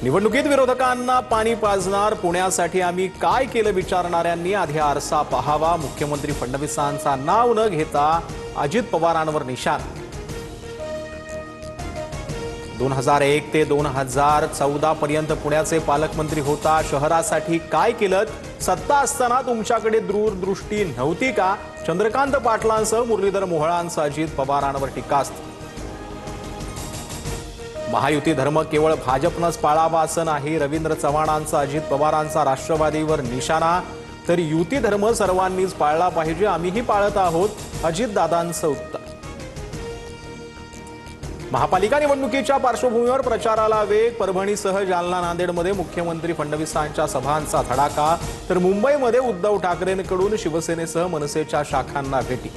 निवडणुकीत विरोधकांना पाणी पाजणार पुण्यासाठी आम्ही काय केलं विचारणाऱ्यांनी आधी आरसा पाहावा। मुख्यमंत्री फडणवीसांचा नाव न घेता अजित पवारांवर निशाण। 2001 ते 2014 पर्यंत पुण्याचे पालकमंत्री होता। शहरासाठी काय केलं? सत्ता असताना तुमच्याकडे दूरदृष्टी नव्हती का? चंद्रकांत पाटलांसह मुरलीधर मोहोळांचं अजित पवारांवर टीकास्त्र। महायुती धर्म केवळ भाजपनंच पाळावा असं नाही। रवींद्र चव्हाणांचा अजित पवारांचा राष्ट्रवादीवर निशाणा। तर युती धर्म सर्वांनीच पाळला पाहिजे, आम्हीही पाळत आहोत, अजितदादांचं उत्तर। महापालिका निवडणुकीच्या पार्श्वभूमीवर प्रचाराला वेग। परभणीसह जालना नांदेडमध्ये मुख्यमंत्री फडणवीसांच्या सभांचा धडाका। तर मुंबईमध्ये उद्धव ठाकरेंकडून शिवसेनेसह मनसेच्या शाखांना भेटी।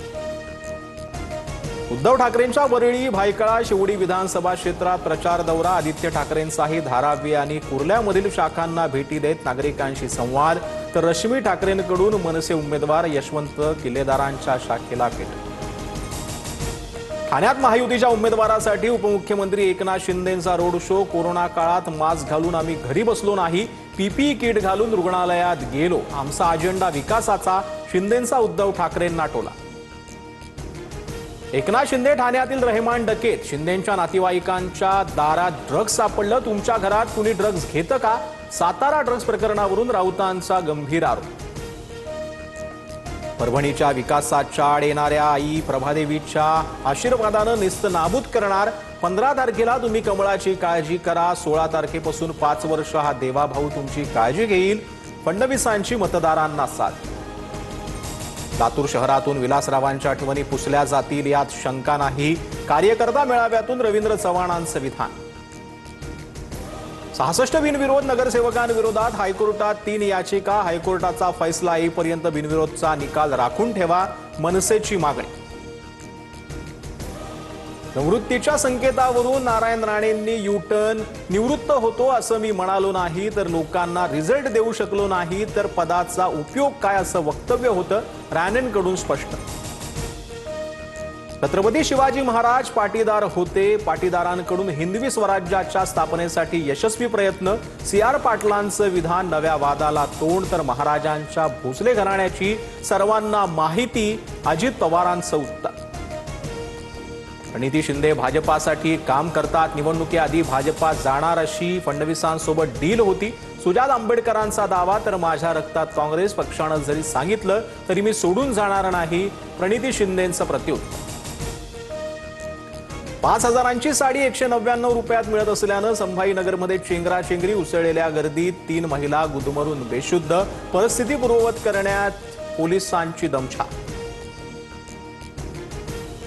उद्धव ठाकरेंच्या वरळी, भायखळा, शिवडी विधानसभा क्षेत्रात प्रचार दौरा। आदित्य ठाकरेंचाही धारावी आणि कुर्ल्यामधील शाखांना भेटी देत नागरिकांशी संवाद। तर रश्मी ठाकरेंकडून मनसे उमेदवार यशवंत किल्लेदारांच्या शाखेला भेट। ठाण्यात महायुतीच्या उमेदवारासाठी उपमुख्यमंत्री एकनाथ शिंदेंचा रोड शो। कोरोना काळात मास्क घालून आम्ही घरी बसलो नाही, पीपीई किट घालून रुग्णालयात गेलो, आमचा अजेंडा विकासाचा, शिंदेंचा उद्धव ठाकरेंना टोला। एकनाथ शिंदे ठाण्यातील रहेमान डकेत। शिंदेंच्या नातेवाईकांच्या दारात ड्रग्ज सापडलं, तुमच्या घरात कुणी ड्रग्ज घेतं का? सातारा ड्रग्ज प्रकरणावरून राऊतांचा गंभीर आरोप। परभणीच्या विकासाच्या आड येणाऱ्या आई प्रभादेवीच्या आशीर्वादानं निस्तनाबूत करणार। 15 तारखेला तुम्ही कमळाची काळजी करा, 16 तारखेपासून 5 वर्ष हा देवाभाऊ तुमची काळजी घेईल, फडणवीसांची मतदारांना साथ। लातूर शहरातून विलासरावांच्या आठवणी पुसल्या जातील यात शंका नाही। कार्यकर्ता मेळाव्यातून रवींद्र चव्हाणांचं विधान। 66 बिनविरोध नगरसेवकांविरोधात हायकोर्टात 3 याचिका। हायकोर्टाचा फैसला येईपर्यंत बिनविरोधचा निकाल राखून ठेवा, मनसेची मागणी। निवृत्तीच्या संकेतावरून नारायण राणेंनी यूटर्न, निवृत्त होतो असं मी म्हणालो नाही, तर लोकांना रिझल्ट देऊ शकलो नाही, तर पदाचा उपयोग काय असं वक्तव्य होतं, राणेंकडून स्पष्ट। छत्रपती शिवाजी महाराज पाटीदार होते, पाटीदारांकडून हिंदवी स्वराज्याच्या स्थापनेसाठी यशस्वी प्रयत्न। CR पाटलांचं विधान नव्या वादाला तोंड। तर महाराजांच्या भोसले घराण्याची सर्वांना माहिती, अजित पवारांचं उत्तर। प्रणिती शिंदे भाजपासाठी काम करतात, निवडणुकीआधी भाजपात जाणार अशी फडणवीसांसोबत डील होती। सुजात आंबेडकरांचा दावा। तर माझ्या रक्तात काँग्रेस पक्षानं जरी सांगितलं तरी मी सोडून जाणार नाही, प्रणिती शिंदेंचं प्रत्युत्तर। 5,000ची साडी 199 रुपयात मिळत असल्यानं संभाजीनगरमध्ये चेंगराचेंगरी। उसळलेल्या गर्दीत 3 महिला गुदमरून बेशुद्ध। परिस्थिती पूर्ववत करण्यात पोलिसांची दमछाक।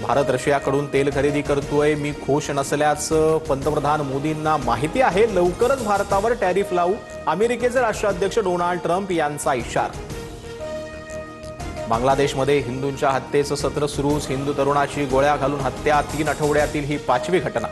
भारत रशियाकडून तेल खरेदी करतोय, मी खुश नसल्याचं पंतप्रधान मोदींना माहिती आहे। लवकरच भारतावर टॅरिफ लावू, अमेरिकेचे राष्ट्राध्यक्ष डोनाल्ड ट्रम्प यांचा इशारा। बांगलादेशमध्ये हिंदूंच्या हत्येचं सत्र सुरूच। हिंदू तरुणाची गोळ्या घालून हत्या, 3 आठवड्यातील ही 5वी घटना।